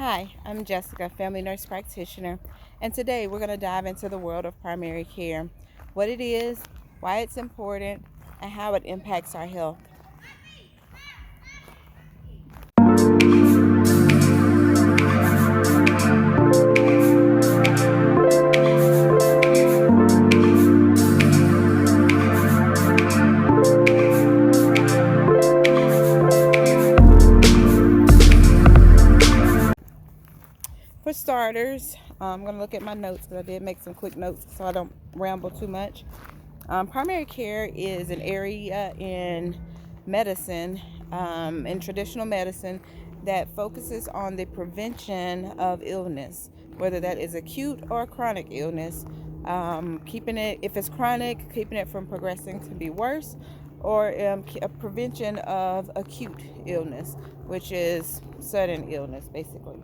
Hi, I'm Jessica, family nurse practitioner, and today we're going to dive into the world of primary care, what it is, why it's important, and how it impacts our health. For starters, I'm going to look at my notes because I did make some quick notes so I don't ramble too much. Primary care is an area in medicine, in traditional medicine, that focuses on the prevention of illness, whether that is acute or chronic illness. Keeping it, if it's chronic, keeping it from progressing to be worse, or a prevention of acute illness, which is sudden illness, basically.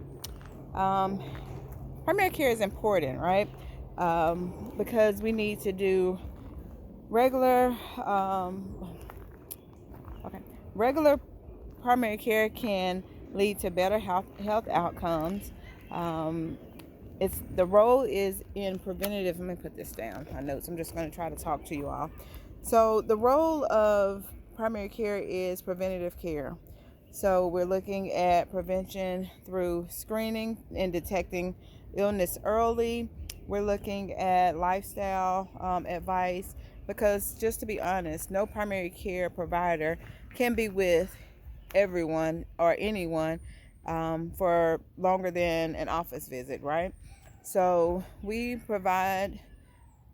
Primary care is important, right? Because we need to do regular regular primary care can lead to better health outcomes. It's the role is in preventative. Let me put this down, my notes. I'm just going to try to talk to you all. So the role of primary care is preventative care. So we're looking at prevention through screening and detecting illness early. We're looking at lifestyle advice, because just to be honest, no primary care provider can be with everyone or anyone for longer than an office visit, right? So we provide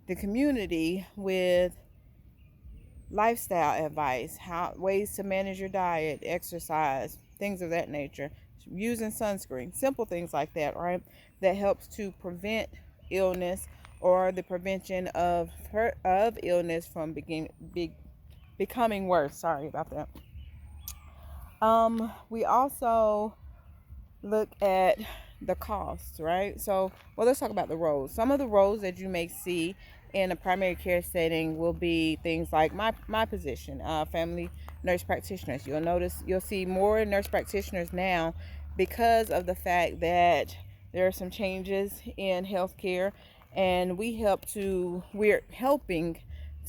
the community with lifestyle advice, ways to manage your diet, exercise, things of that nature, using sunscreen, simple things like that, right? That helps to prevent illness or the prevention of illness from becoming worse. Sorry about that. We also look at the costs, right? So, well, let's talk about the roles. Some of the roles that you may see in a primary care setting will be things like my position, family nurse practitioners. You'll see more nurse practitioners now because of the fact that there are some changes in healthcare, and we're helping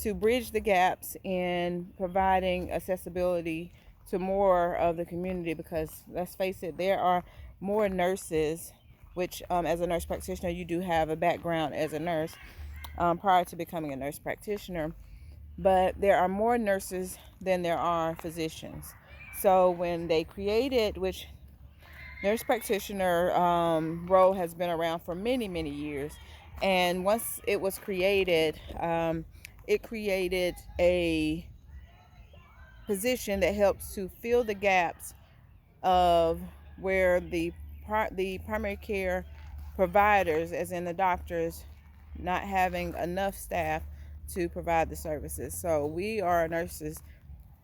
to bridge the gaps in providing accessibility to more of the community, because let's face it, there are more nurses, which as a nurse practitioner, you do have a background as a nurse prior to becoming a nurse practitioner, but there are more nurses than there are physicians. So when they created, which nurse practitioner role has been around for many years, and once it was created, it created a position that helps to fill the gaps of where the primary care providers, as in the doctors, not having enough staff to provide the services. So we are nurses.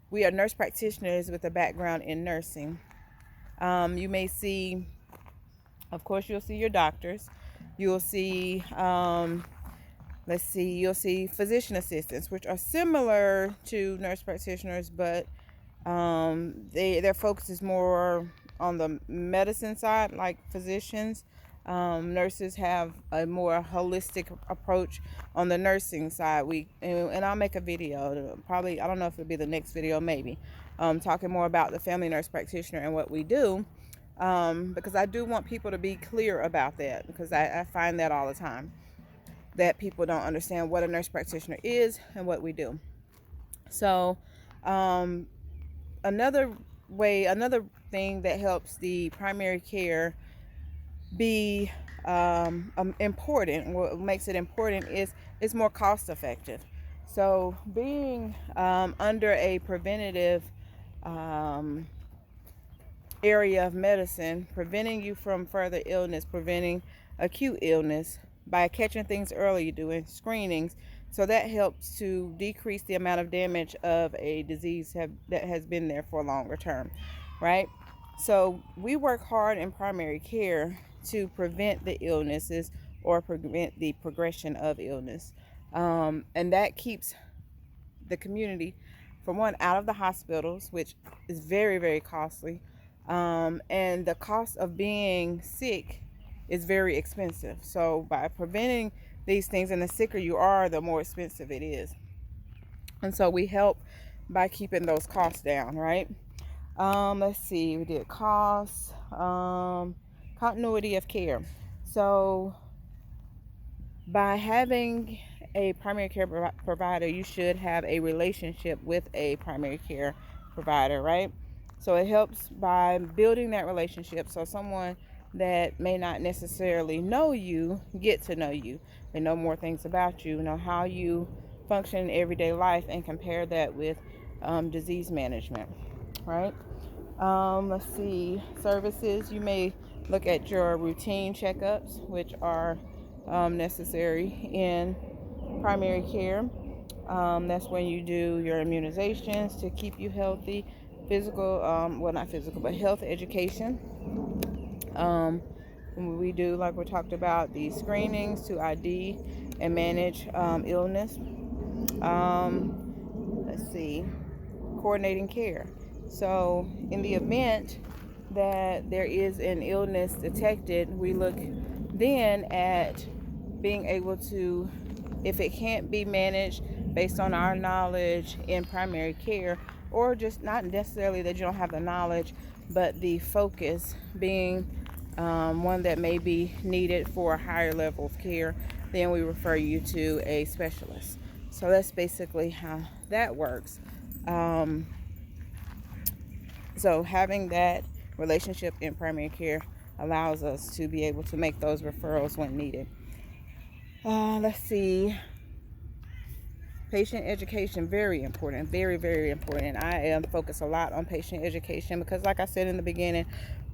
We are nurse practitioners with a background in nursing. You may see, of course, you'll see your doctors. You'll see, you'll see physician assistants, which are similar to nurse practitioners, but their focus is more on the medicine side, like physicians. Nurses have a more holistic approach on the nursing side. And I'll make a video, probably, I don't know if it'll be the next video, maybe, talking more about the family nurse practitioner and what we do, because I do want people to be clear about that, because I find that all the time, that people don't understand what a nurse practitioner is and what we do. So another thing that helps the primary care be important, what makes it important, is it's more cost effective. So being under a preventative area of medicine, preventing you from further illness, preventing acute illness by catching things early, doing screenings, so that helps to decrease the amount of damage of a disease that has been there for a longer term, right? So we work hard in primary care to prevent the illnesses or prevent the progression of illness. And that keeps the community, for one, out of the hospitals, which is very costly. And the cost of being sick is very expensive. So by preventing these things, and the sicker you are, the more expensive it is. And so we help by keeping those costs down, right? Let's see, we did costs, continuity of care. So by having a primary care provider, you should have a relationship with a primary care provider, right? So it helps by building that relationship. So someone that may not necessarily know you get to know you. They know more things about you, know how you function in everyday life, and compare that with disease management, right? Let's see, services. You may look at your routine checkups, which are necessary in primary care. That's when you do your immunizations to keep you healthy, physical, well, not physical, but health education. We do, like we talked about, the screenings to ID and manage illness. Let's see, coordinating care. So in the event that there is an illness detected, we look then at being able to, if it can't be managed based on our knowledge in primary care, or just not necessarily that you don't have the knowledge, but the focus being one that may be needed for a higher level of care, then we refer you to a specialist. So that's basically how that works. So having that relationship in primary care allows us to be able to make those referrals when needed. Let's see. Patient education, very important, very, very important. I am focused a lot on patient education because, like I said in the beginning,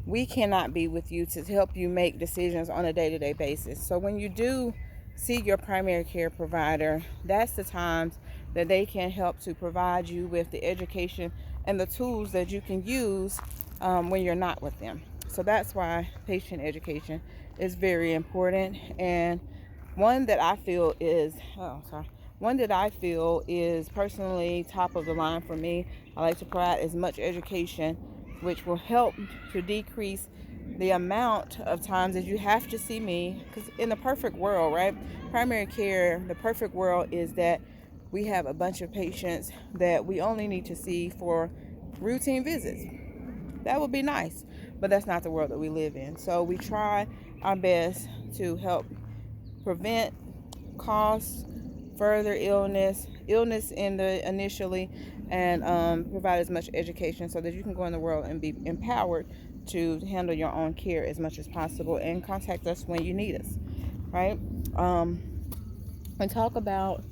we cannot be with you to help you make decisions on a day-to-day basis. So when you do see your primary care provider, that's the times that they can help to provide you with the education and the tools that you can use when you're not with them. So that's why patient education is very important, and one that I feel is personally top of the line for me. I like to provide as much education, which will help to decrease the amount of times that you have to see me. Because in the perfect world, right, primary care, the perfect world is that we have a bunch of patients that we only need to see for routine visits. That would be nice, but that's not the world that we live in. So we try our best to help prevent costs, further illness in the initially, and provide as much education so that you can go in the world and be empowered to handle your own care as much as possible, and contact us when you need us, right? And talk about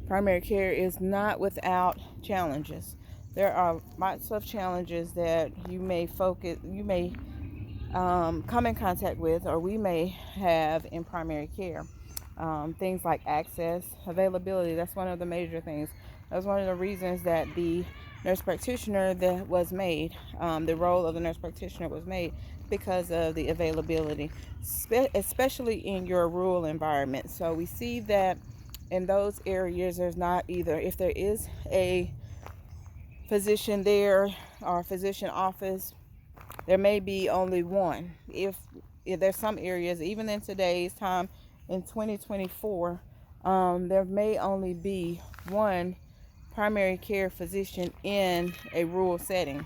primary care is not without challenges. There are lots of challenges that you may come in contact with, or we may have in primary care. Things like access, availability, that's one of the major things. That's one of the reasons that the nurse practitioner that was made, the role of the nurse practitioner was made, because of the availability, especially in your rural environment. So we see that in those areas, there's not either, if there is a physician there or a physician office, there may be only one. If there's some areas, even in today's time, in 2024, there may only be one primary care physician in a rural setting,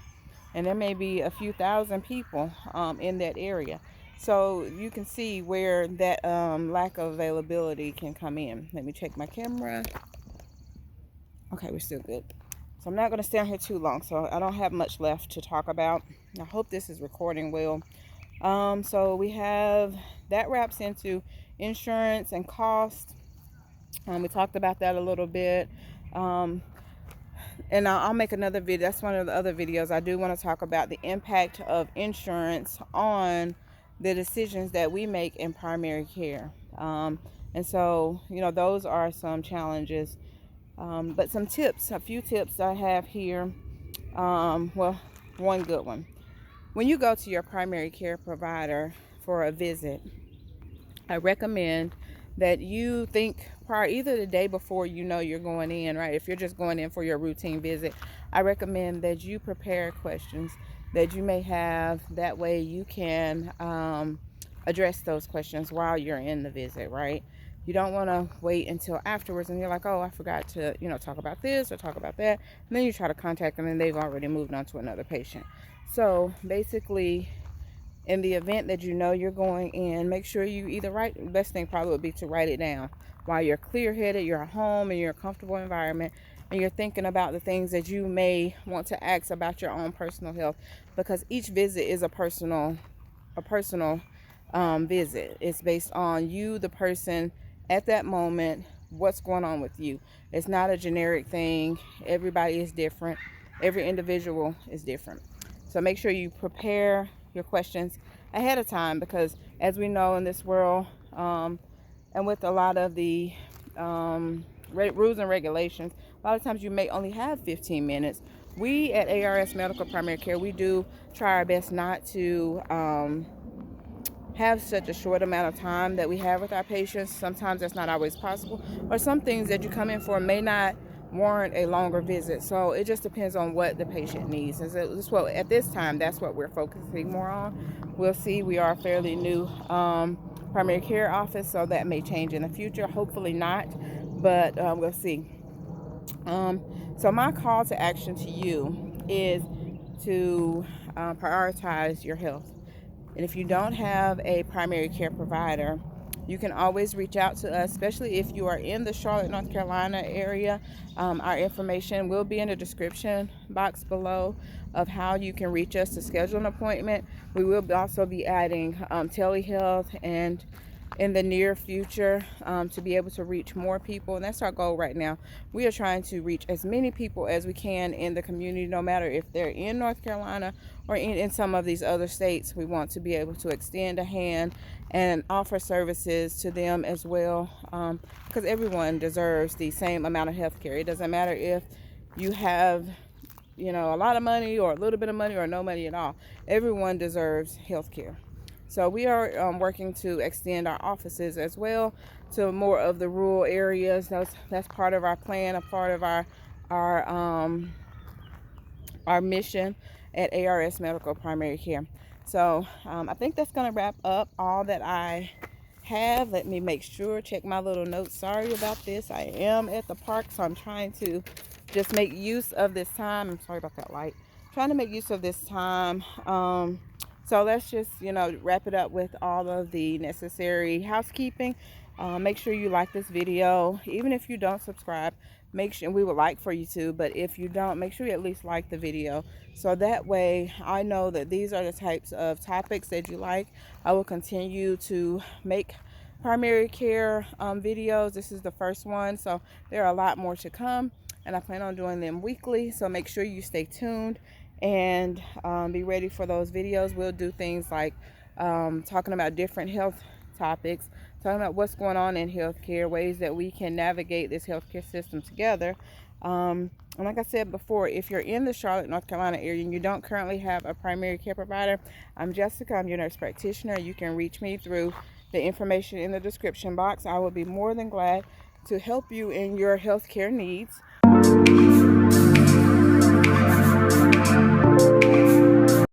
and there may be a few thousand people in that area. So you can see where that lack of availability can come in. Let me check my camera. Okay, we're still good. So I'm not going to stay on here too long, so I don't have much left to talk about. I hope this is recording well. So we have, that wraps into insurance and cost. We talked about that a little bit. And I'll make another video. That's one of the other videos. I do want to talk about the impact of insurance on the decisions that we make in primary care. And so, those are some challenges. But some tips, a few tips I have here. Well, one good one. When you go to your primary care provider for a visit, I recommend that you think prior, either the day before you're going in, right? If you're just going in for your routine visit, I recommend that you prepare questions that you may have. That way you can address those questions while you're in the visit, right? You don't want to wait until afterwards and you're like, oh, I forgot to, talk about this or talk about that. And then you try to contact them and they've already moved on to another patient. So basically, in the event that you're going in, make sure you either write, the best thing probably would be to write it down while you're clear-headed, you're at home in your comfortable environment, and you're thinking about the things that you may want to ask about your own personal health, because each visit is a personal visit. It's based on you, the person at that moment, what's going on with you. It's not a generic thing. Everybody is different. Every individual is different. So make sure you prepare your questions ahead of time, because as we know in this world, and with a lot of the rules and regulations, a lot of times you may only have 15 minutes. We at ARS Medical Primary Care, we do try our best not to have such a short amount of time that we have with our patients. Sometimes that's not always possible, or some things that you come in for may not warrant a longer visit. So it just depends on what the patient needs. And so at this time, that's what we're focusing more on. We'll see. We are a fairly new primary care office, so that may change in the future. Hopefully not, but we'll see. So my call to action to you is to prioritize your health. And if you don't have a primary care provider, you can always reach out to us, especially if you are in the Charlotte, North Carolina area. Our information will be in the description box below of how you can reach us to schedule an appointment. We will also be adding telehealth and in the near future to be able to reach more people, and that's our goal right now. We are trying to reach as many people as we can in the community, no matter if they're in North Carolina or in some of these other states. We want to be able to extend a hand and offer services to them as well, because everyone deserves the same amount of health care. It doesn't matter if you have a lot of money or a little bit of money or no money at all. Everyone deserves health care. So we are working to extend our offices as well to more of the rural areas. That's part of our plan, a part of our mission at ARS Medical Primary Care. So I think that's going to wrap up all that I have. Let me make sure, check my little notes. Sorry about this. I am at the park, so I'm trying to just make use of this time. I'm sorry about that light. Trying to make use of this time. So let's just, wrap it up with all of the necessary housekeeping. Make sure you like this video. Even if you don't subscribe, make sure, we would like for you to, but if you don't, make sure you at least like the video. So that way I know that these are the types of topics that you like. I will continue to make primary care videos. This is the first one, so there are a lot more to come, and I plan on doing them weekly. So make sure you stay tuned and be ready for those videos. We'll do things like talking about different health topics, talking about what's going on in healthcare, ways that we can navigate this healthcare system together. And like I said before, if you're in the Charlotte, North Carolina area and you don't currently have a primary care provider, I'm Jessica. I'm your nurse practitioner. You can reach me through the information in the description box. I will be more than glad to help you in your healthcare needs.